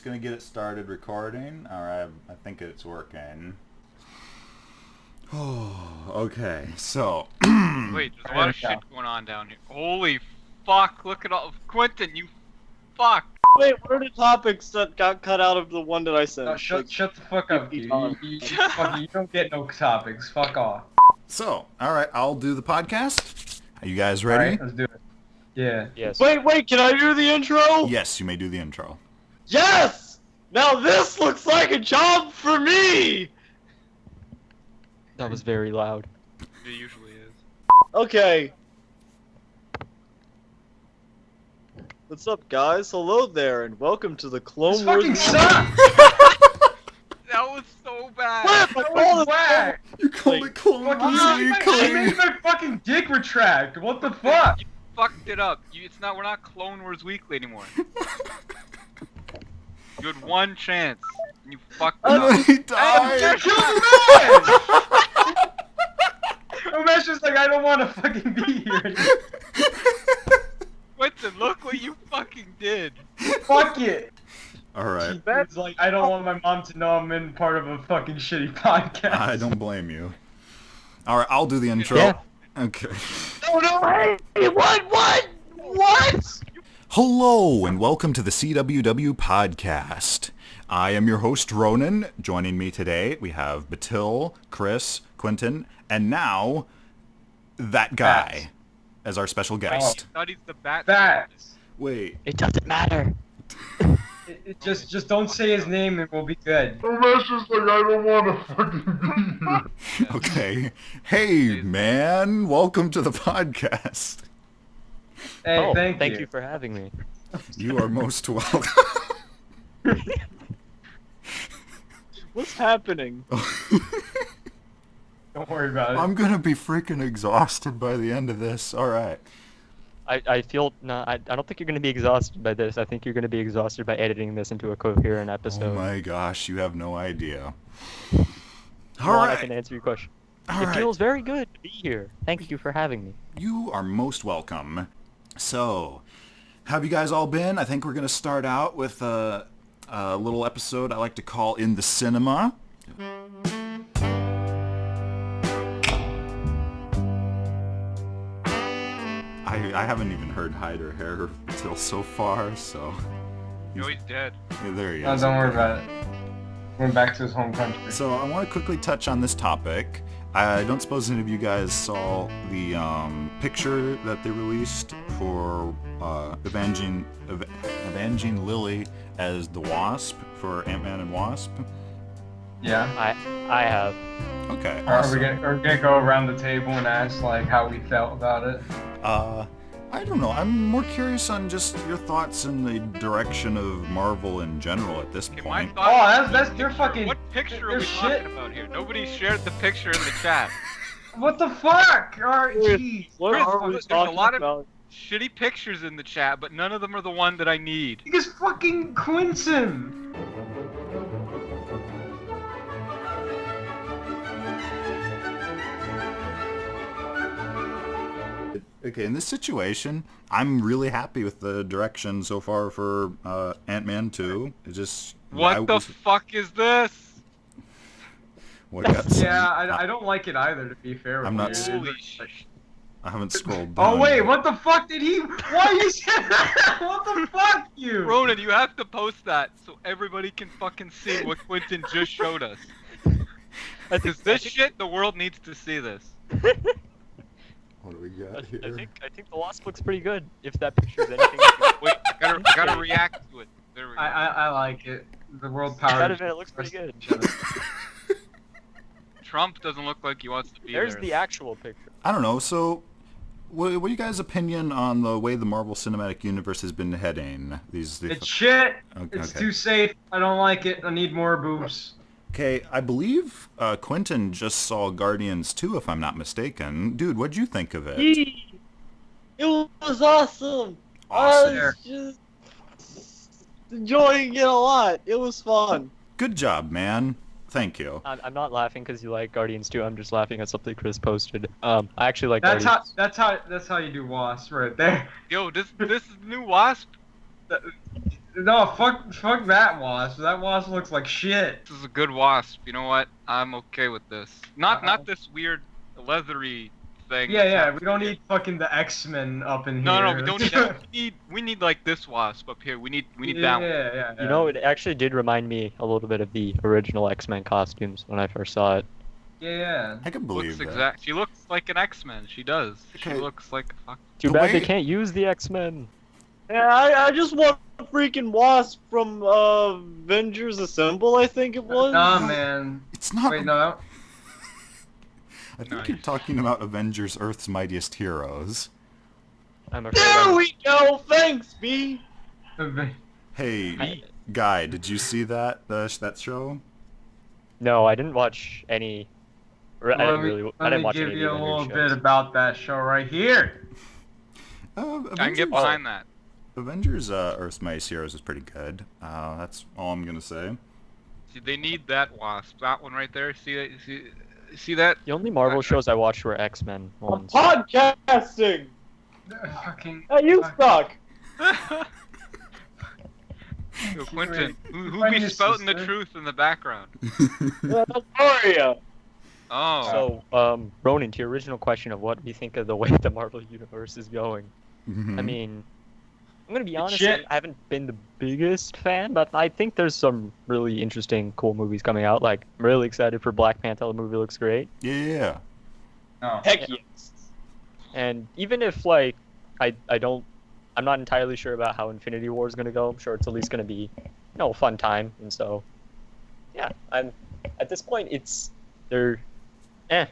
just gonna get it started recording. Alright, I think it's working. Oh, okay, so... Wait, there's a lot of shit going on down here. Holy fuck, look at all... Quinton, you fuck! Wait, what are the topics that got cut out of the one that I sent? No, shut the fuck up, dude. You don't get no topics. Fuck off. So, alright, I'll do the podcast. Are you guys ready? Alright, let's do it. Yeah. Yes. Wait, can I do the intro? Yes, you may do the intro. Yes! Now this looks like a job for me! That was very loud. It usually is. Okay. What's up, guys? Hello there, and welcome to the Clone This Wars. fucking sucks! That was so bad! What? That was whack! You called it Clone Wars, you I made my fucking dick retract. What the fuck? You fucked it up. We're not Clone Wars Weekly anymore. You had one chance, and you fucked it up. He died! Umesh was like, I don't want to fucking be here anymore. Quinton, look what you fucking did. Fuck it. Alright, It's like, I don't want my mom to know I'm in part of a fucking shitty podcast. I don't blame you. Alright, I'll do the intro. Yeah. Okay. Oh no! Hey, what? Hello, and welcome to the CWW podcast. I am your host, Ronan. Joining me today, we have Bitil, Chris, Quinton, and now, that guy Bats. as our special guest. Studies the bat. Bats. Wait. It doesn't matter. Just don't say his name and we'll be good. Umesh is like, I don't want to fucking be here. Okay. Hey, man. Welcome to the podcast. Hey, thank you. for having me. You are most welcome. What's happening? Don't worry about it. I'm gonna be freaking exhausted by the end of this. Alright. I feel no. I don't think you're gonna be exhausted by this. I think you're gonna be exhausted by editing this into a coherent episode. Oh my gosh, you have no idea. Come on, I Alright. can answer your question. It Alright. feels very good to be here. Thank you for having me. You are most welcome. So, how have you guys all been? I think we're going to start out with a little episode I like to call In the Cinema. I haven't even heard hide or hair until so far, so... No, he's dead. Yeah, there he No, is. don't worry about it. Went back to his home country. So I want to quickly touch on this topic. I don't suppose any of you guys saw the picture that they released for Evangeline Lilly as the Wasp for Ant-Man and Wasp. Yeah. I have. Okay, Are we awesome. gonna go around the table and ask like how we felt about it? I don't know. I'm more curious on just your thoughts in the direction of Marvel in general at this Okay, my point. thoughts- Oh, that's their fucking. What picture are their we shit. talking about here? Nobody shared the picture in the chat. What the fuck? Alright, jeez. What Chris, are we there's a talking lot of- about? Shitty pictures in the chat, but none of them are the one that I need. Because fucking Quinton. Okay, in this situation, I'm really happy with the direction so far for Ant-Man 2. It just... What the fuck is this? What got Yeah, I don't like it either. To be fair. I'm with not- you. Holy shit. I haven't scrolled down. Oh wait, yet. what the fuck did he? Why you said that? What the fuck, you? Ronan, you have to post that so everybody can fucking see what Quinton just showed us. Because this shit, the world needs to see this. What do we got here? I think the Wasp looks pretty good. If that picture is anything. Wait, I gotta react to it. There we go. I like it. The world power. That event looks pretty good. Trump doesn't look like he wants to be There's there. the actual picture. I don't know, so... What are you guys' opinion on the way the Marvel Cinematic Universe has been heading? It's shit. Okay, It's okay. too safe. I don't like it. I need more boobs. Okay, I believe Quinton just saw Guardians 2, if I'm not mistaken. Dude, what'd you think of it? Yee! It was awesome! Awesome. I was just enjoying it a lot. It was fun. Good job, man. Thank you. I'm not laughing because you like Guardians 2. I'm just laughing at something Chris posted. I actually like That's Guardians. how you do Wasp right there. Yo, this is new Wasp? No, fuck that Wasp. That Wasp looks like shit. This is a good Wasp. You know what? I'm okay with this. Not this weird leathery thing. Yeah, we don't need fucking the X-Men up in here. No, we don't need that. We need like this Wasp up here. We need that one. Yeah. You know, it actually did remind me a little bit of the original X-Men costumes when I first saw it. Yeah. I can believe Looks that. She looks like an X-Men. She does. She Okay. looks like a fuck. Too The bad they way- can't use the X-Men. Yeah, I just want a freaking Wasp from Avengers Assemble, I think it was. Nah, man. It's not. Wait, no. I think you're talking about Avengers: Earth's Mightiest Heroes. I'm afraid. There we go. Thanks, B. Hey, I- Guy, did you see that that show? No, I didn't watch any. I didn't watch give any you a of the little Avengers bit shows. about that show right here. I can Avengers, get behind that. Avengers Earth's Mightiest Heroes is pretty good. That's all I'm gonna say. See, they need that Wasp. That one right there. See that? See that? The only Marvel shows I watched were X-Men I'm ones. podcasting. Fucking. Hey, you suck. Yo, Quinton, who Find be your spouting the sister. truth in the background? That's Aria. Oh. So, Ronan, to your original question of what we think of the way the Marvel Universe is going, Mhm. I mean, I'm gonna be honest, shit. I haven't been the biggest fan, but I think there's some really interesting, cool movies coming out. Like, I'm really excited for Black Panther. The movie looks great. Yeah. No. Heck yes. And even if, like, I'm not entirely sure about how Infinity War is gonna go. I'm sure it's at least gonna be, a fun time. And so, yeah, at this point, I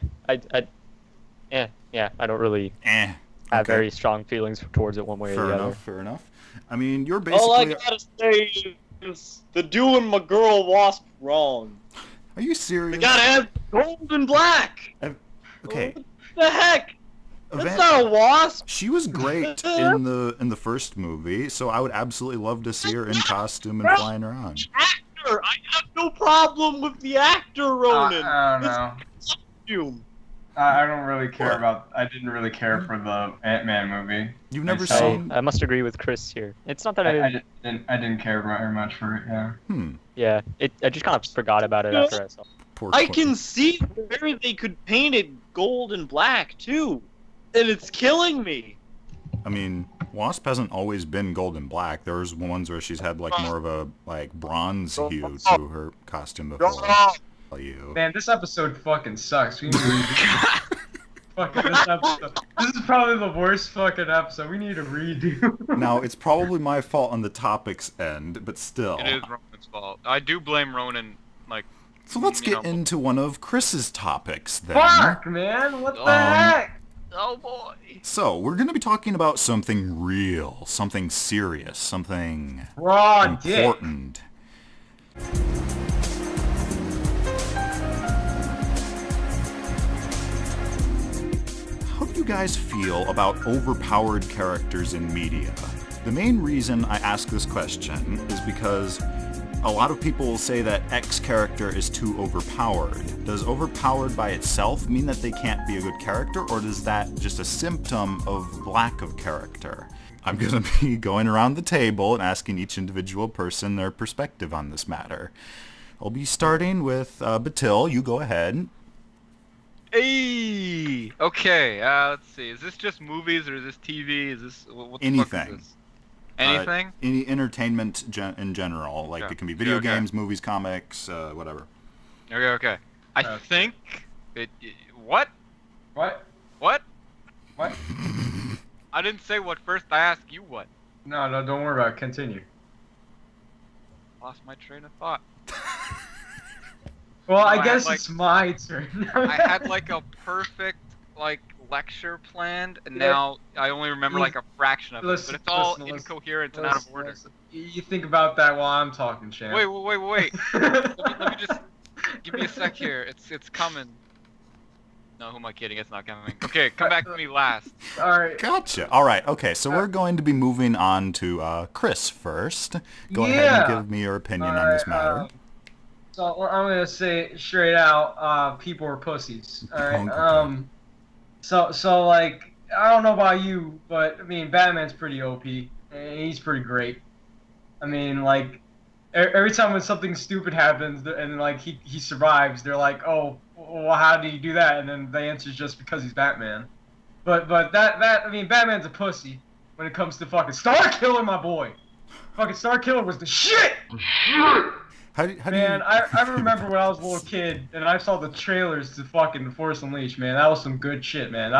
don't really have Okay. very strong feelings towards it one way or Fair the enough. other. Fair enough. I mean, you're All I basically. gotta say is the doing my girl Wasp wrong. Are you serious? They gotta have gold and black. Okay. What the heck? Avan- That's not a Wasp. She was great in the first movie, so I would absolutely love to see her in costume and flying around. Actor. I have no problem with the actor, Ronan. I don't know. Costume. I don't really care What? about. I didn't really care for the Ant-Man movie. You've never So- seen? I must agree with Chris here. It's not that I didn't. I didn't care very much for it. Yeah. Yeah, I just kind of forgot about it after I saw it. Poor I Quentin. can see where they could paint it gold and black too, and it's killing me. I mean, Wasp hasn't always been gold and black. There's ones where she's had like more of a like bronze hue to her costume before. You. Man, this episode fucking sucks. We need to redo fucking this episode. This is probably the worst fucking episode. We need to redo. Now, it's probably my fault on the topics end, but still. It is Ronan's fault. I do blame Ronan. Like, So let's you get know. into one of Chris's topics then. Fuck, man. What the heck? Oh boy. So, we're going to be talking about something real, something serious, something Raw dick. important. How do you guys feel about overpowered characters in media? The main reason I ask this question is because a lot of people will say that X character is too overpowered. Does overpowered by itself mean that they can't be a good character, or is that just a symptom of lack of character? I'm going to be going around the table and asking each individual person their perspective on this matter. I'll be starting with Bitil. You go ahead. Hey. Okay. Let's see. Is this just movies or is this TV? Is this what the Anything. Fuck is this? Anything? Any entertainment in general. Like Yeah. it can be video Okay. games, movies, comics, whatever. Okay. I Okay. think it. What? What? What? What? I didn't say what first. I asked you what. No, don't worry about it. Continue. Lost my train of thought. Well, No, I I guess had, it's my turn. I had like a perfect like lecture planned, and Yeah. now I only remember like a fraction of it. Listen, But it's all listen, listen. incoherent and out of order. You think about that while I'm talking, champ. Wait. let me just give me a sec here. It's coming. No, who am I kidding? It's not coming. Okay, come back to me last. All right. Gotcha. All right. Okay. So we're going to be moving on to Chris first. Go ahead Yeah. and give me your opinion on this matter. So I'm gonna say straight out, people are pussies. All right. Okay. So like, I don't know about you, but I mean, Batman's pretty OP, and he's pretty great. I mean, like, every time when something stupid happens and like he survives, they're like, oh, well, how did he do that? And then the answer is just because he's Batman. But that I mean, Batman's a pussy when it comes to fucking Starkiller, my boy. Fucking Starkiller was the shit. How do Man, you... I remember when I was a little kid and I saw the trailers to fucking The Force Unleashed, man. That was some good shit, man.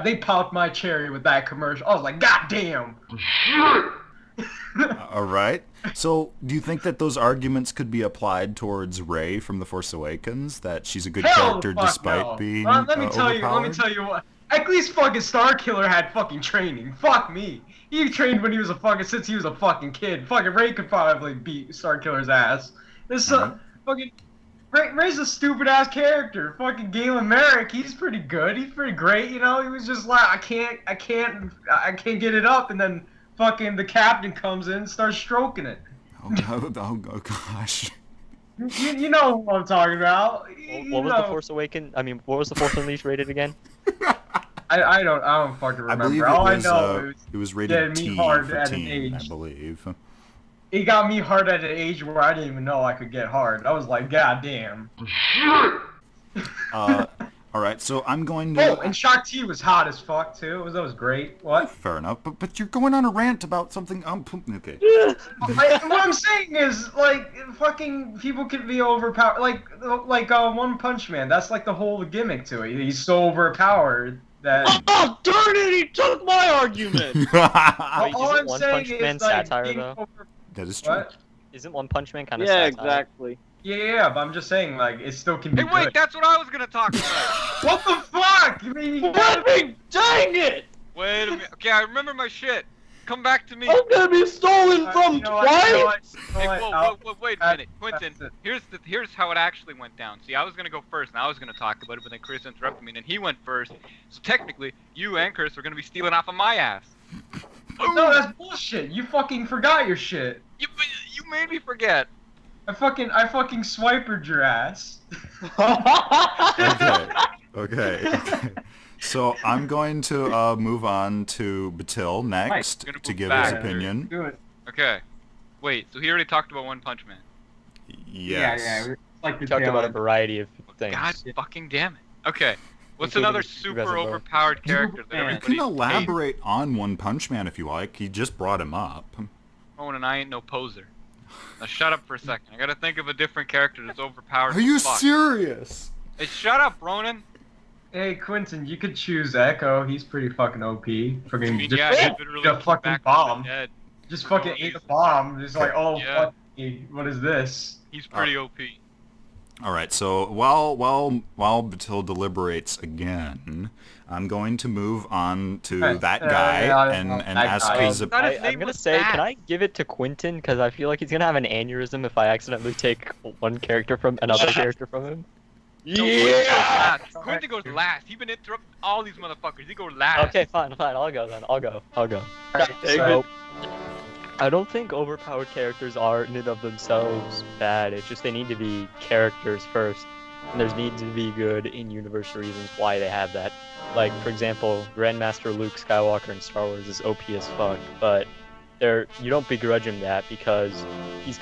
They popped my cherry with that commercial. I was like, God damn. All right. So, do you think that those arguments could be applied towards Rey from The Force Awakens? That she's a good Hell character the fuck despite no. being Let me tell overpowered? you what. At least fucking Starkiller had fucking training. Fuck me. He trained when he was since he was a fucking kid. Fucking Rey could probably beat Starkiller's ass. This fucking Rey's a stupid ass character. Fucking Galen Merrick, he's pretty good. He's pretty great. You know, he was just like, I can't get it up, and then fucking the captain comes in and starts stroking it. Oh gosh. You know what I'm talking about. What was The Force Awakens? I mean, what was The Force Unleashed rated again? I don't fucking remember. I believe All I know it was is rated getting me T hard for at an teen, I age. believe. It got me hard at an age where I didn't even know I could get hard. I was like, God damn. All right, so I'm going to... Oh, and Shakti was hot as fuck too. That was great. What? Fair enough, but you're going on a rant about something... okay. What I'm saying is, like, fucking people can be overpowered. Like One Punch Man. That's like the whole gimmick to it. He's so overpowered that. Oh, darn it! He took my argument. Wait, all isn't I'm One saying Punch is, Man like, satire being though? That is true. What? Isn't One Punch Man kind of Yeah, satire? exactly. Yeah, but I'm just saying, like, it still can be Hey, wait, good. that's what I was gonna talk about. What the fuck? I mean, Let me, dang it! Wait a minute. Okay, I remember my shit. Come back to me. I'm gonna be stolen from twice. Hey, whoa, wait a minute, Quinton. Here's how it actually went down. See, I was gonna go first, and I was gonna talk about it, but then Chris interrupted me, and then he went first. So technically, you and Chris are gonna be stealing off of my ass. No, that's bullshit. You fucking forgot your shit. You made me forget. I fucking swipered your ass. Okay. So I'm going to move on to Bitil next Gonna to move give back. his opinion. Do it. Okay. Wait, so he already talked about One Punch Man. Yes. Yeah. It's like the We talked tail about a end. variety of things. God fucking damn it. Okay. What's Including another you guys super as well. overpowered character that Superman. You can everybody hates? elaborate on One Punch Man if you like. He just brought him up. Oh, and I ain't no poser. Now shut up for a second. I gotta think of a different character that's overpowered. Are you as fuck. serious? Hey, shut up, Ronan. Hey, Quinton, you could choose Echo. He's pretty fucking OP. I Fucking mean, just yeah, he literally a came fucking back from bomb. the dead. Just for no fucking ate a reason. bomb. Just like, oh, Yeah. fuck me. What is this? He's pretty OP. All right. So while Bitil deliberates again, I'm going to move on to Right. that Yeah, guy yeah, and that ask guy. his. Thought his I'm name gonna was say, Bat. can I give it to Quinton? Because I feel like he's gonna have an aneurysm if I accidentally take one character from another character from him. No, Quinton goes last. He's been interrupting all these motherfuckers. He goes last. Okay, fine. I'll go then. I'll go. Take So, I don't think overpowered characters are in and of themselves bad. It's just they need to be characters first, and there's need to be good in-universe reasons why they have that. Like, for example, Grandmaster Luke Skywalker in Star Wars is OP as fuck, but you don't begrudge him that because he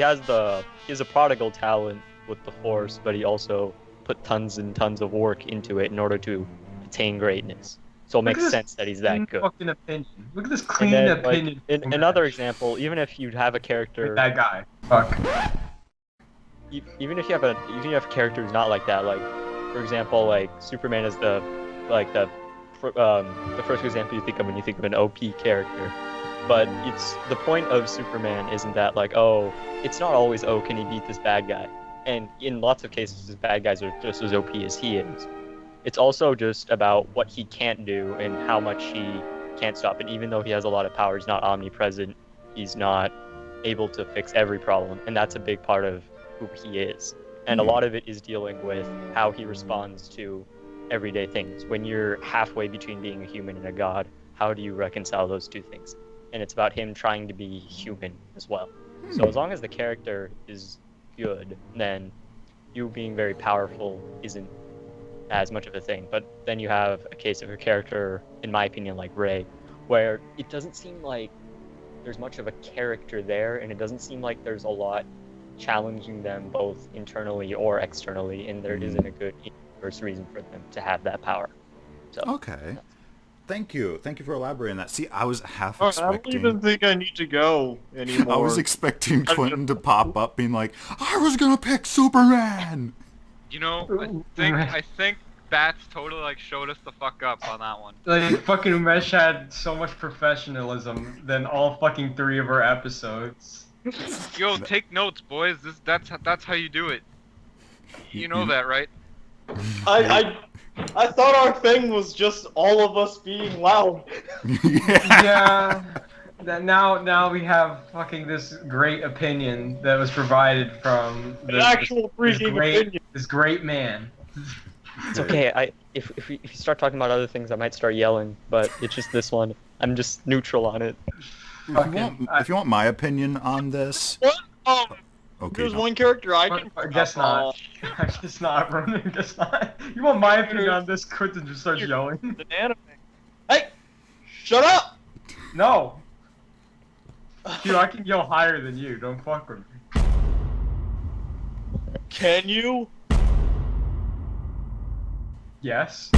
has a prodigal talent with the Force, but he also put tons and tons of work into it in order to attain greatness. So it Look at makes this sense that he's that Clean good. fucking opinion. Look at this And clean then, like, opinion. another example, even if you have a character, That guy. Fuck. even if you have a character who's not like that, like for example, like Superman is the first example you think of when you think of an OP character. But it's the point of Superman isn't that like, oh, it's not always, oh, can he beat this bad guy? And in lots of cases, his bad guys are just as OP as he is. It's also just about what he can't do and how much he can't stop it. Even though he has a lot of power, he's not omnipresent. He's not able to fix every problem, and that's a big part of who he is. And a lot of it is dealing with how he responds to everyday things. When you're halfway between being a human and a god, how do you reconcile those two things? And it's about him trying to be human as well. So as long as the character is good, then you being very powerful isn't as much of a thing. But then you have a case of a character, in my opinion, like Rey, where it doesn't seem like there's much of a character there, and it doesn't seem like there's a lot challenging them both internally or externally, and there isn't a good universe reason for them to have that power. So Okay. Thank you for elaborating that. See, I was half I expecting. don't even think I need to go anymore. I was expecting Quinton to pop up, being like, "I was gonna pick Superman." You know, I think Bats totally like showed us the fuck up on that one. Like, fucking Umesh had so much professionalism than all fucking 3 of our episodes. Yo, take notes, boys. That's how you do it. You know that, right? I thought our thing was just all of us being loud. Yeah. Now we have fucking this great opinion that was provided from An actual freaking opinion. this great man. it's okay. If you start talking about other things, I might start yelling, but it's just this one. I'm just neutral on it. If you want my opinion on this, What? okay. There's no. one character I can. I guess not. I guess not, Ronan. I guess not. You want my opinion on this? Quinton just starts yelling. The anime. Hey! Shut up! No. Dude, I can yell higher than you. Don't fuck with me. Can you? Yes.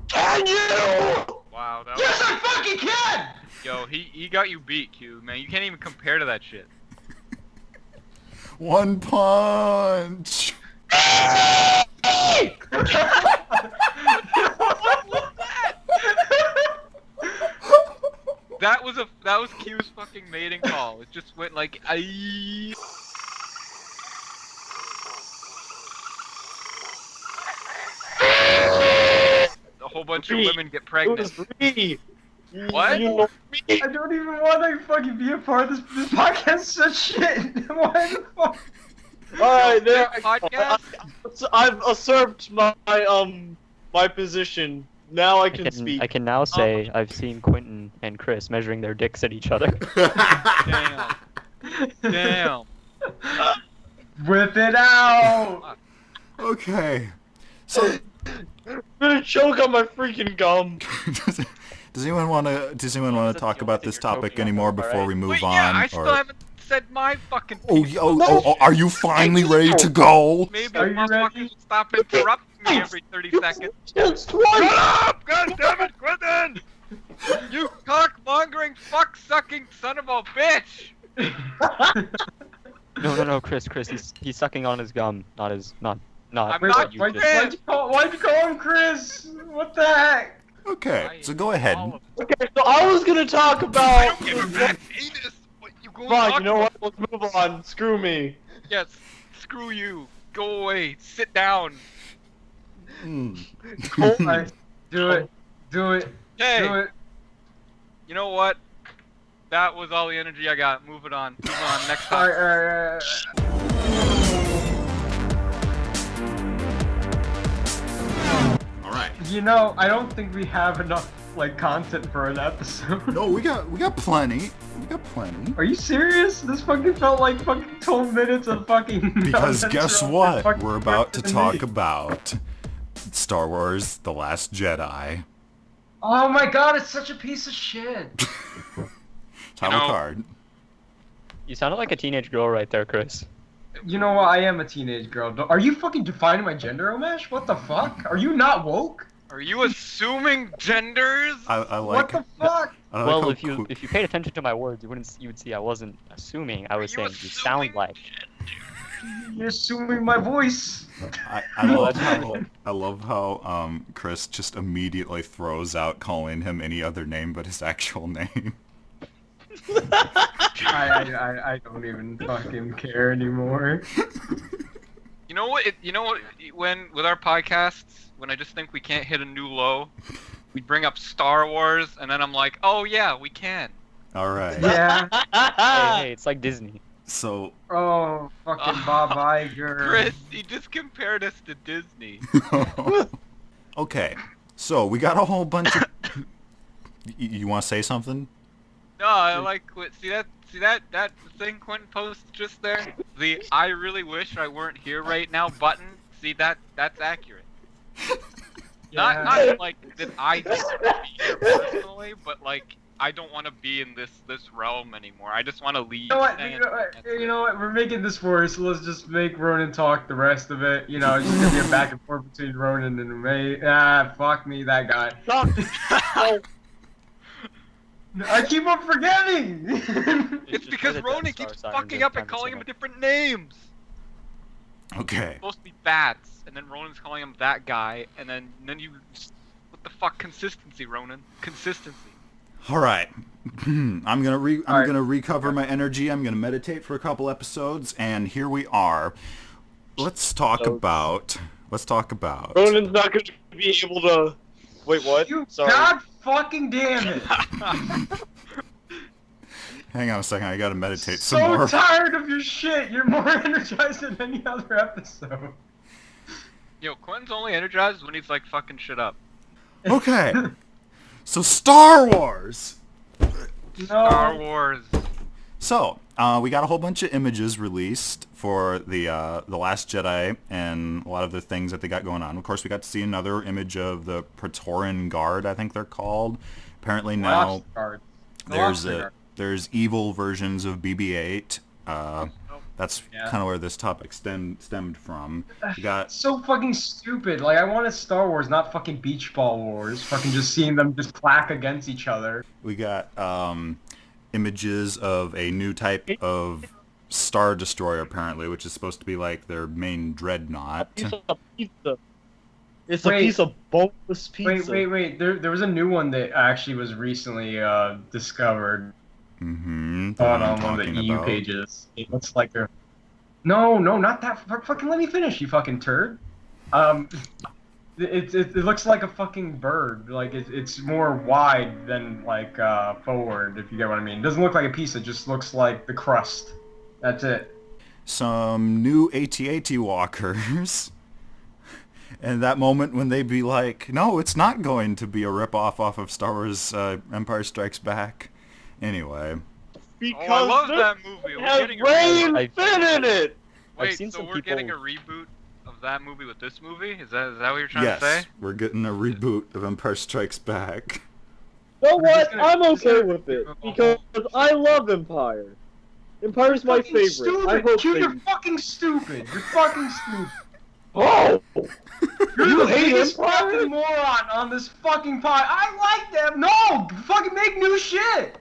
Can you? Wow, that Yes, was... I fucking can! Yo, he got you beat, Q, man. You can't even compare to that shit. One punch. That was Q's fucking mating call. It just went like aye. A whole bunch of women get It pregnant. was me. What? You know me. I don't even want to fucking be a part of this podcast. Such shit. Why the fuck? Alright, there. Podcast? I've usurped my position. Now I can speak. I can now say I've seen Quinton and Chris measuring their dicks at each other. Damn. Damn. Whip it out! Okay. So, I'm gonna choke on my freaking gum. does anyone want to talk about this topic anymore before we move Wait, on? yeah, I still haven't said my fucking piece. Oh, are you finally ready to go? Maybe Are the you ready? motherfuckers will stop interrupting me every 30 seconds. Just twice. Shut up! God damn it, Quinton! You cock-mongering, fuck-sucking son of a bitch! No, Chris, he's sucking on his gum, not. I'm Wait, not what you Chris. just- why'd you call him Chris? What the heck? Okay, so go ahead. All of it. Okay, so I was gonna talk I about. don't give a fat anus what you going Fine, on you know what? Let's move on. Screw me. Yes, screw you. Go away. Sit down. Alright, do it. Do it. Hey, Do it. you know what? That was all the energy I got. Move it on. Move on. Next time. Alright. All right. You know, I don't think we have enough like content for an episode. No, we got plenty. We got plenty. Are you serious? This fucking felt like fucking 12 minutes of fucking. Because nonsense guess from what? fucking We're about to Quinton talk and me. about Star Wars: The Last Jedi. Oh my god, it's such a piece of shit. Title know- card. You sounded like a teenage girl right there, Chris. You know what? I am a teenage girl. Are you fucking defining my gender, Omesh? What the fuck? Are you not woke? Are you assuming genders? I What like. the fuck? I like Well, how if you paid attention to my words, you would see I wasn't assuming. I was Are saying you sound assuming like. You're assuming my voice. I love how Chris just immediately throws out calling him any other name but his actual name. I don't even fucking care anymore. You know what? When with our podcasts, when I just think we can't hit a new low, we bring up Star Wars, and then I'm like, oh yeah, we can. All right. Yeah. Hey, it's like Disney. So Oh, fucking Bob Iger. Chris, he just compared us to Disney. okay, so we got a whole bunch of. You want to say something? No, I like see that thing Quentin posted just there. The I really wish I weren't here right now button. See that's accurate. Yeah. Not like that I deserve to be here personally, but like I don't want to be in this realm anymore. I just want to leave. You know what? and You know what? that's You it. know what? We're making this worse. So let's just make Ronan talk the rest of it. You know, it's just gonna be a back and forth between Ronan and me. Ah, fuck me, that guy. Oh, I keep on forgetting. It's Just because put a Death Ronan Star keeps sign fucking this up and time calling so him different names. Okay. It's supposed to be bats, and then Ronan's calling him that guy, and then you. What the fuck? Consistency, Ronan. Consistency. All right. I'm gonna All right. recover my energy. I'm gonna meditate for a couple episodes, and here we are. Let's talk about. Ronan's not going to be able to. Wait, what? You Sorry. god fucking damn it! Hang on a second. I gotta meditate some So more. tired of your shit. You're more energized than any other episode. Yo, Quentin's only energized when he's like fucking shit up. Okay. So Star Wars. Star No. Wars. So, we got a whole bunch of images released for the Last Jedi and a lot of the things that they got going on. Of course, we got to see another image of the Praetorian Guard, I think they're called. Apparently now there's evil versions of BB-8. That's Yeah. kind of where this topic stemmed from. We got So fucking stupid. Like, I wanted Star Wars, not fucking Beach Ball Wars. Fucking just seeing them just clack against each other. images of a new type of Star Destroyer, apparently, which is supposed to be like their main dreadnought. Piece of pizza. It's Wait. a piece of boneless pizza. Wait. There was a new one that actually was recently discovered Mm-hmm. on one of the EU pages. It looks like they're... No, not that. Fucking let me finish, you fucking turd. It looks like a fucking bird. Like it's more wide than like forward, if you get what I mean. It doesn't look like a piece. It just looks like the crust. That's it. Some new AT-AT walkers. And that moment when they'd be like, no, it's not going to be a ripoff off of Star Wars Empire Strikes Back. Anyway. Because Oh, I love this that movie. We're has getting a Ray reboot. and Finn in it! Wait, seen so some we're people- getting a reboot of that movie with this movie? Is that what you're trying Yes, to say? we're getting a reboot of Empire Strikes Back. You know We're just what? gonna- I'm just okay gonna- with it. Because I love Empire. Empire's my Fucking favorite. Stupid. I hope Q, they... you're fucking stupid. You're fucking stupid. Oh! You're You the hate biggest Empire? fucking moron on this fucking pod. I like them. No, fucking make new shit.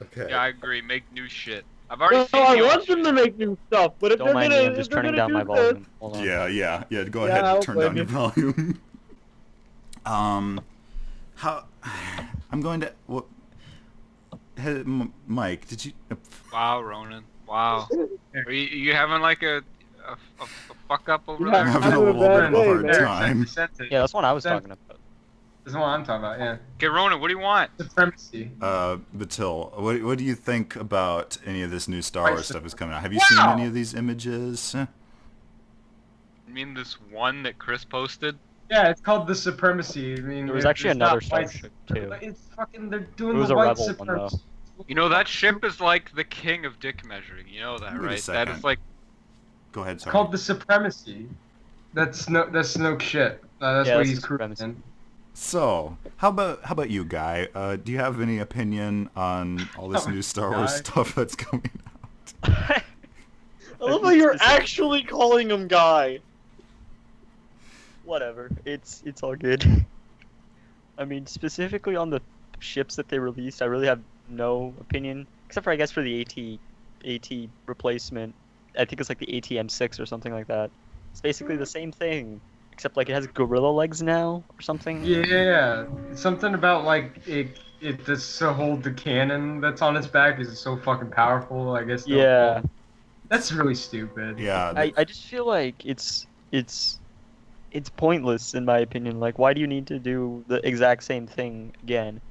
Okay. Yeah, I agree. Make new shit. I've already No, seen I the old want them shit. to make new stuff, but if Don't they're mind gonna, me, I'm if just they're turning gonna down do my this, volume. Hold on. Yeah. Go Yeah, ahead I'll and turn down blame your volume. How? I'm going to. What? Hey, Mike, did you? Wow, Ronan. Wow. Are you having like a fuck up over Yeah, I'm there? having a having a little bit bad of a day, hard man. time. Yeah, that's what I was Sent- talking about. That's what I'm talking about. Yeah. Okay, Ronan, what do you want? Supremacy. Bitil, what do you think about any of this new Star Right, Wars so- stuff that's coming out? Have you seen Wow! any of these images? You mean this one that Chris posted? Yeah, it's called the Supremacy. I mean, There was it's actually not another white starship, sup- too. It's fucking. They're doing It was the a white rebel one, supremacy. You know that ship is like the king of dick measuring. You know that, Wait a right? That second. is like Go ahead, It's sorry. called the Supremacy. That's Snoke shit. That's Yeah, what that's he's the cruising. Supremacy. So, how about you, Guy? Do you have any opinion on all this new Star Wars Guy? stuff that's coming out? I love how you're actually calling him Guy. Whatever. It's all good. I mean, specifically on the ships that they released, I really have no opinion, except for I guess for the AT replacement. I think it's like the ATM-6 or something like that. It's basically the same thing, except like it has gorilla legs now or something. Yeah, something about like it just to hold the cannon that's on its back is so fucking powerful. I guess. Yeah. That's really stupid. Yeah. I just feel like it's pointless in my opinion. Like, why do you need to do the exact same thing again?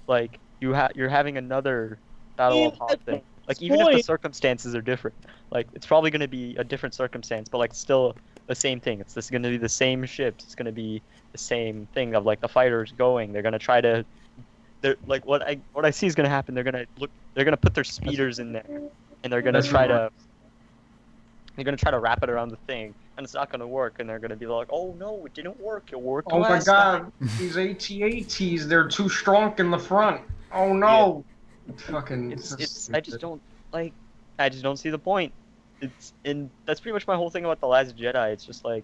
Like, you're having another Battle of Hoth thing. Like, even if the point. circumstances are different, like it's probably going to be a different circumstance, but like still the same thing. It's going to be the same ships. It's going to be the same thing of like the fighters going. They're going to try to. They're like what I see is going to happen. They're going to put their speeders in there, and they're going to That's try right. to. They're going to try to wrap it around the thing, and it's not going to work. And they're going to be like, "Oh no, it didn't work. It worked Oh my last god, time." these AT-ATs, they're too strong in the front. Oh no! Fucking. It's I just don't like. I just don't see the point. And that's pretty much my whole thing about The Last Jedi. It's just like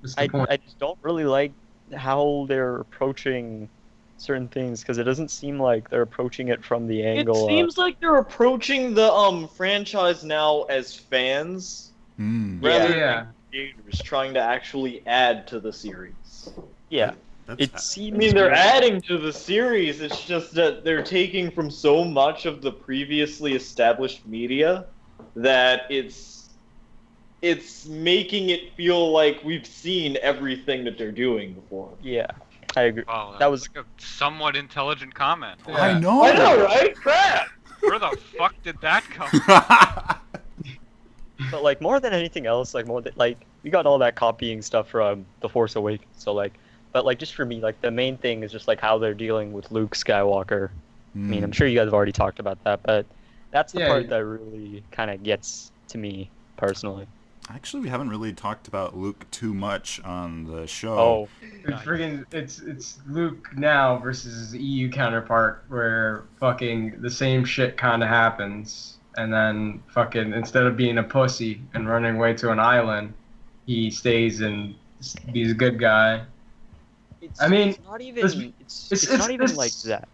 What's the point? I just don't really like how they're approaching certain things because it doesn't seem like they're approaching it from the It angle. seems like they're approaching the franchise now as fans rather Yeah. than creators trying to actually add to the series. yeah, That's it seems. I mean, they're weird. adding to the series. It's just that they're taking from so much of the previously established media that it's making it feel like we've seen everything that they're doing before. Yeah, I agree. Wow, That was- like a somewhat intelligent comment. Yeah. I know. I know, right? Crap! Where the fuck did that come? But like more than anything else, like more than like we got all that copying stuff from The Force Awakens. So like, but like just for me, like the main thing is just like how they're dealing with Luke Skywalker. I mean, I'm sure you guys have already talked about that, but that's the Yeah, part you- that really kind of gets to me personally. Actually, we haven't really talked about Luke too much on the show. Oh, It's Luke now versus his EU counterpart, where fucking the same shit kind of happens, and then fucking instead of being a pussy and running away to an island, he stays and he's a good guy. I mean, it's not even. this- It's it's- not even it's- like that.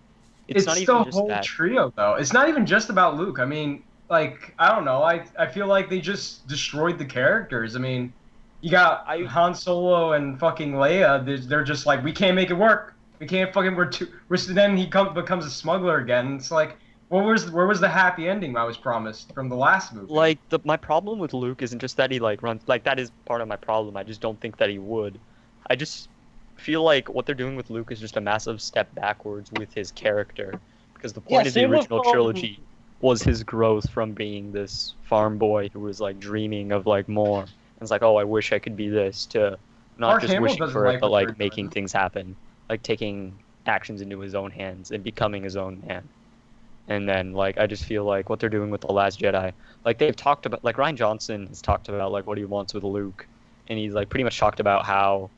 It's not the even just whole that. trio, though. It's not even just about Luke. I mean, like, I don't know. I feel like they just destroyed the characters. I mean, you got Han Solo and fucking Leia. They're just like, we can't make it work. We can't fucking. Then he becomes a smuggler again. It's like, where was the happy ending I was promised from the last movie? Like my problem with Luke isn't just that he like runs. Like that is part of my problem. I just don't think that he would. I just feel like what they're doing with Luke is just a massive step backwards with his character, because the point of the same with, original trilogy was his growth from being this farm boy who was like dreaming of like more. And it's like, oh, I wish I could be this, to not Mark just Hamill wishing doesn't for it, like but what they're like making doing. things happen, like taking actions into his own hands and becoming his own man. And then like I just feel like what they're doing with The Last Jedi, like they've talked about, like Ryan Johnson has talked about like what he wants with Luke, and he's like pretty much talked about how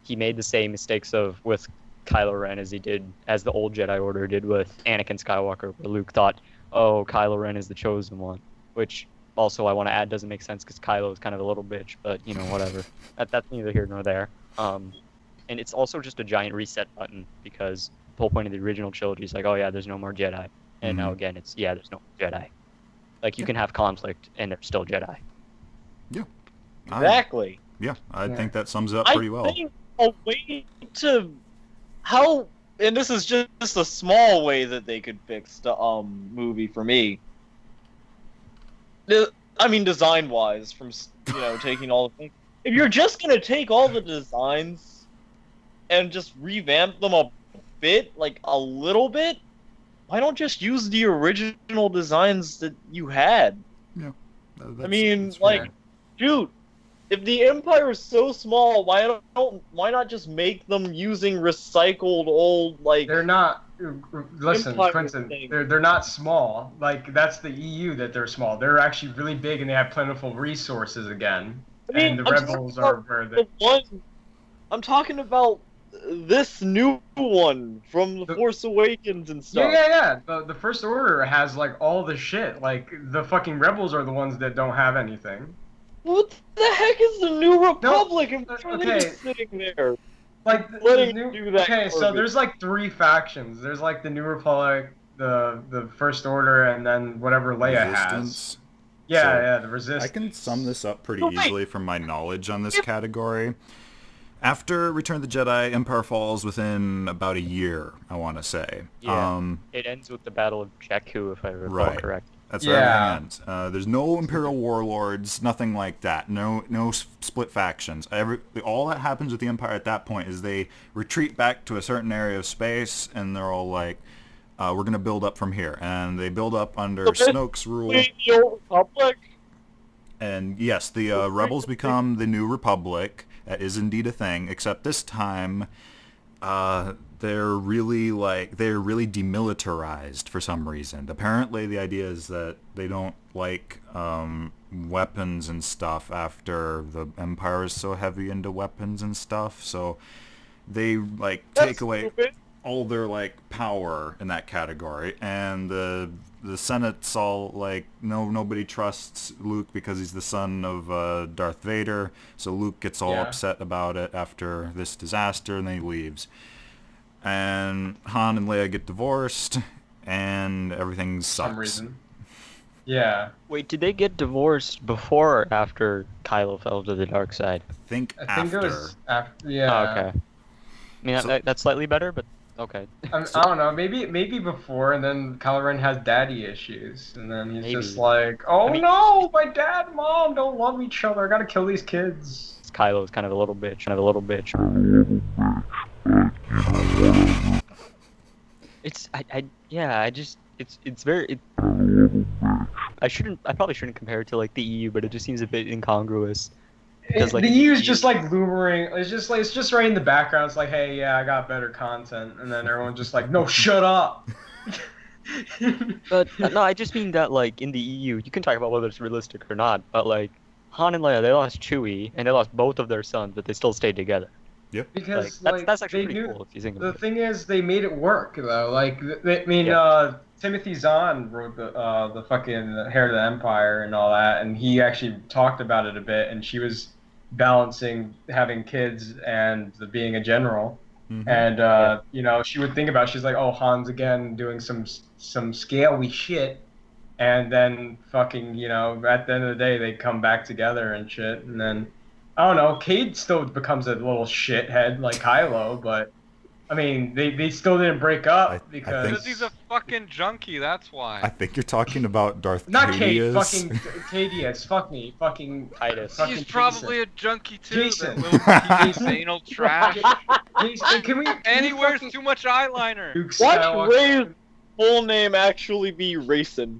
he made the same mistakes with Kylo Ren as the old Jedi Order did with Anakin Skywalker, where Luke thought, oh, Kylo Ren is the chosen one, which also I want to add doesn't make sense because Kylo is kind of a little bitch, but you know, whatever. That's neither here nor there. And it's also just a giant reset button, because the whole point of the original trilogy is like, oh yeah, there's no more Jedi, and now again it's, yeah, there's no more Jedi. Like you can have conflict and they're still Jedi. Exactly. I think that sums it up pretty well. I think a way to and this is just a small way that they could fix the movie for me. I mean, design wise, from taking all the things. If you're just gonna take all the designs and just revamp them a bit, like a little bit, why don't just use the original designs that you had? I mean, That's like, fair. dude, if the Empire is so small, why not just make them using recycled old, like... They're not. Listen, Empire Quinton. thing. They're not small. Like that's the EU that they're small. They're actually really big and they have plentiful resources again. I mean, And the I'm rebels talking are about where they. the one. I'm talking about this new one from The Force Awakens and stuff. Yeah. The First Order has like all the shit. Like the fucking rebels are the ones that don't have anything. What the heck is the New Republic? And why are they okay. just sitting there? Like Letting the do that Okay, so garbage. there's like 3 factions. There's like the New Republic, the First Order, and then whatever Leia has. Resistance. Yeah, So, yeah, the Resistance. I can sum this up pretty Oh, wait. easily from my knowledge on this category. After Return of the Jedi, Empire falls within about a year, I want to say. Yeah. It ends with the Battle of Jakku, if I recall Right. correctly. That's where Yeah. everything ends. There's no Imperial warlords, nothing like that. No split factions. All that happens with the Empire at that point is they retreat back to a certain area of space, and they're all like, we're going to build up from here. And they build up under So Snoke's rule. Wait, the Old Republic? And yes, the rebels become the New Republic. That is indeed a thing, except this time they're really demilitarized for some reason. Apparently the idea is that they don't like weapons and stuff after the Empire is so heavy into weapons and stuff, so they like take That's away stupid. all their like power in that category, and the Senate's all like, no, nobody trusts Luke because he's the son of Darth Vader. So Luke gets all upset about it after this disaster, and then he leaves. And Han and Leia get divorced, and everything sucks. For some reason. Yeah. Wait, did they get divorced before or after Kylo fell to the dark side? I think I think after. it was after. Yeah. Oh, okay. I mean, So- that's slightly better, but okay. I don't know. Maybe before, and then Kylo Ren has daddy issues, and then he's just like, "Oh I mean- no, my dad and mom don't love each other. I gotta kill these kids." Kylo's kind of a little bitch. It's it's very. I probably shouldn't compare it to like the EU, but it just seems a bit incongruous. Because, like, the EU's just like lumbering. It's just right in the background. It's like, hey, yeah, I got better content, and then everyone's just like, no, shut up. But no, I just mean that like in the EU, you can talk about whether it's realistic or not, but like Han and Leia, they lost Chewie and they lost both of their sons, but they still stayed together. Because That's actually they pretty knew, cool if you think the about it. thing is, they made it work though. Like, Timothy Zahn wrote the fucking Heir to the Empire and all that, and he actually talked about it a bit. And she was balancing having kids and being a general. Mm-hmm. And you know, she would think about. She's like, oh, Han's again doing some scaly shit, and then fucking, you know, at the end of the day, they come back together and shit, and then. I don't know. Cade still becomes a little shithead like Kylo, but I mean, they still didn't break up because Because he's a fucking junkie, that's why. I think you're talking about Darth not Cade, Caedius. fucking Cadius. Fuck me, fucking Titus. fucking He's probably a junkie too, Jason. that little piece of anal trash. Jason, can we? And he wears too much eyeliner. Luke Watch Skywalker- Ray's full name actually be Racin.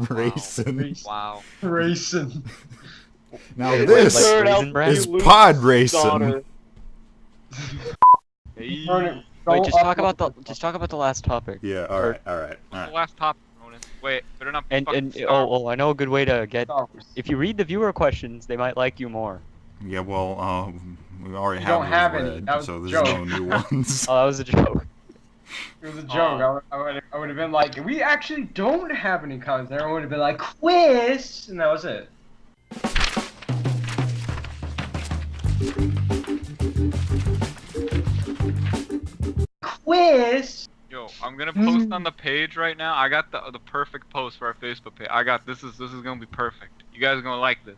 Racing. Wow. Racing. Now Wait, this like Turn out Raisin Bran? is Luke's pod racing. daughter. Hey. Wait, just talk about the last topic. Yeah. All right. All right. What's the last topic, Ronan? Wait, better not And fucking and Star Wars. I know a good way to get. Star Wars. If you read the viewer questions, they might like you more. Yeah. Well, we already You have don't have those any. read, That was so a there's joke. no new ones. Oh, that was a joke. It was a joke. I would have been like, we actually don't have any comments. Everyone would have been like, quiz, and that was it. Quiz. Yo, I'm gonna post on the page right now. I got the perfect post for our Facebook page. I got this is gonna be perfect. You guys are gonna like this.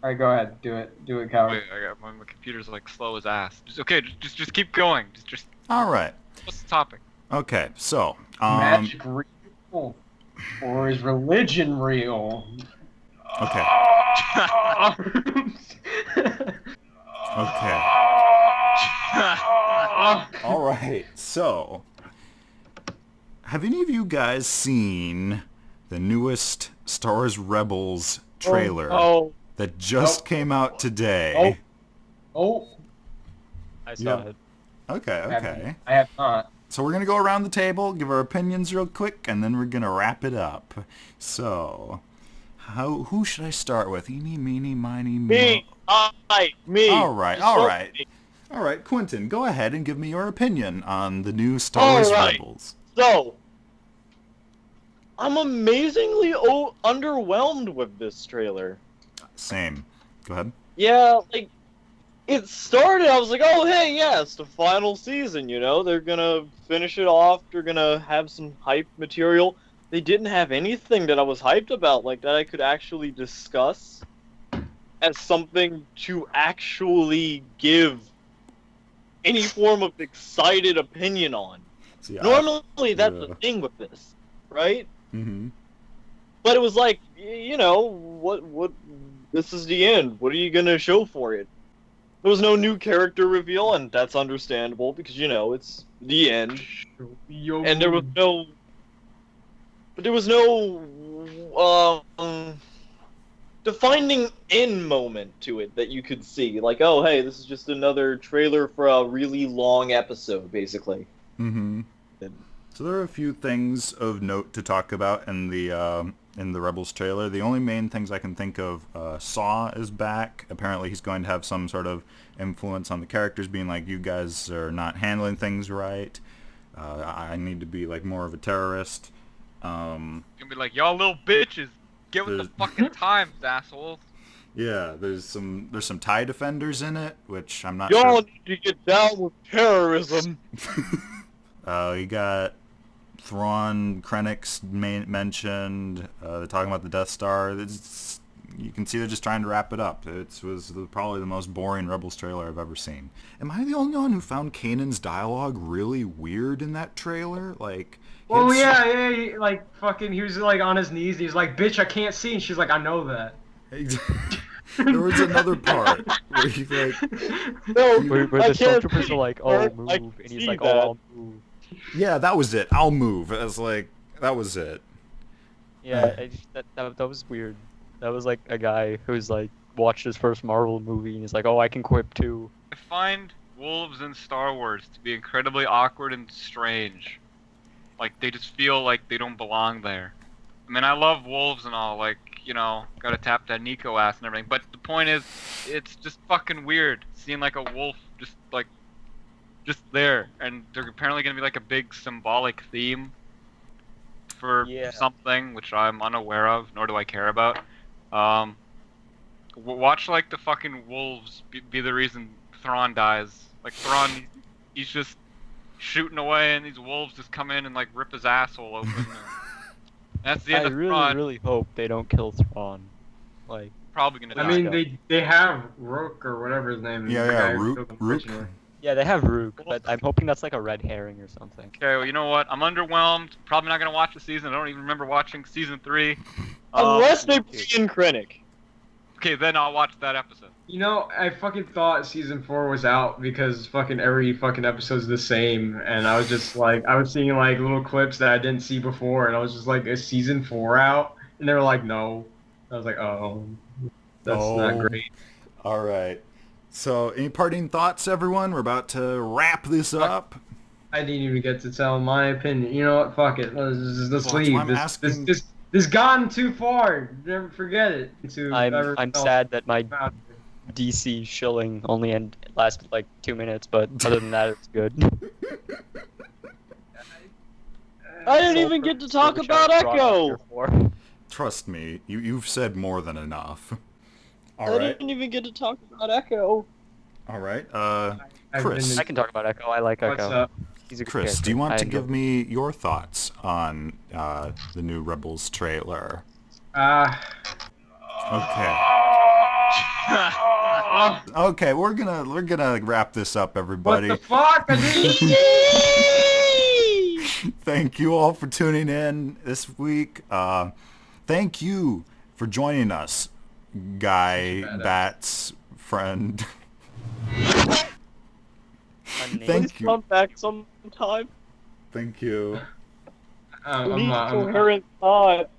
All right, go ahead. Do it, Coward. Wait, I got my computer's like slow as ass. Just keep going. Just All right. what's the topic? Okay. So, Magic real, or is religion real? okay. Okay. All right. So, have any of you guys seen the newest Star Wars Rebels trailer Oh, that just Nope. came out today? Oh, I saw Yeah. it. Okay. Okay. I have not. So we're gonna go around the table, give our opinions real quick, and then we're gonna wrap it up. So, who should I start with? Eeny, meeny, miny, me, me. All right, You all start right. with me. All right, Quinton, go ahead and give me your opinion on the new Star All Wars right. Rebels. So, I'm amazingly underwhelmed with this trailer. Same. Go ahead. Yeah, like, it started, I was like, oh, hey, yeah, it's the final season, you know? They're gonna finish it off, they're gonna have some hype material. They didn't have anything that I was hyped about, like, that I could actually discuss as something to actually give any form of excited opinion on. See, Normally, that's yeah. the thing with this, right? Mm-hmm. But it was like, you know, what, this is the end. What are you gonna show for it? There was no new character reveal, and that's understandable, because, you know, it's the end. And there was no... But there was no, defining end moment to it that you could see. Like, oh, hey, this is just another trailer for a really long episode, basically. Mm-hmm. So there are a few things of note to talk about in the Rebels trailer. The only main things I can think of, Saw is back. Apparently he's going to have some sort of influence on the characters, being like, you guys are not handling things right. I need to be like more of a terrorist. Gonna be like, y'all little bitches, get with the fucking times, assholes. Yeah, there's some TIE defenders in it, which I'm not Y'all sure. need to get down with terrorism. You got Thrawn, Krennic's mentioned. They're talking about the Death Star. You can see they're just trying to wrap it up. It was probably the most boring Rebels trailer I've ever seen. Am I the only one who found Kanan's dialogue really weird in that trailer? Like, Well, yeah, he, like fucking, he was like on his knees. And he was like, "Bitch, I can't see," and she's like, "I know that." There was another part where he's like, No, Where I the can't stormtroopers see are like, her, oh, move, I and can he's see like, that. oh, I'll move. yeah, that was it. I'll move. I was like, that was it. Yeah, that was weird. That was like a guy who's like watched his first Marvel movie and he's like, oh, I can quip too. I find wolves in Star Wars to be incredibly awkward and strange. Like, they just feel like they don't belong there. I mean, I love wolves and all, like, you know, gotta tap that Nico ass and everything, but the point is, it's just fucking weird seeing like a wolf just there, and they're apparently gonna be like a big symbolic theme for Yeah. something which I'm unaware of, nor do I care about. Watch like the fucking wolves be the reason Thrawn dies. Like Thrawn, he's just shooting away, and these wolves just come in and like rip his asshole open. And that's the end I of really, Thrawn. really hope they don't kill Thrawn. Like, Probably gonna die. I mean, they have Rook or whatever his name is. Yeah, the yeah, guy who Rook- killed him Rook. originally. yeah, they have Rook, but I'm hoping that's like a red herring or something. Okay, well, you know what? I'm underwhelmed. Probably not gonna watch the season. I don't even remember watching season 3. Unless they me bring too. in Krennic. Okay, then I'll watch that episode. You know, I fucking thought season 4 was out because fucking every fucking episode's the same, and I was just like, I was seeing like little clips that I didn't see before, and I was just like, is season 4 out? And they were like, no. I was like, oh, that's not Oh. great. All right. So, any parting thoughts, everyone? We're about to wrap this up. I didn't even get to tell my opinion. You know what? Fuck it. Let's Well, that's leave. why I'm asking- This gone too far. Never forget it. To I'm everyone else sad that my about it. DC shilling only lasted like 2 minutes, but other than that, it's good. I didn't even get to talk about Echo. Trust me, you've said more than enough. I All right. didn't even get to talk about Echo. All right. I've Chris. been I can talk about Echo. I like What's Echo. up? He's a good Chris, character. do you want I to enjoy give me your thoughts on the new Rebels trailer? Okay. Okay, we're gonna wrap this up, What everybody. the fuck? I didn't. Thank you all for tuning in this week. Thank you for joining us, Guy Badass. Bat's friend. Unnamed. Thank Please you. come back sometime. Thank you. We need I'm coherent thought.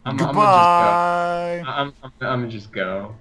I'm Goodbye. gonna just go. I'm gonna just go.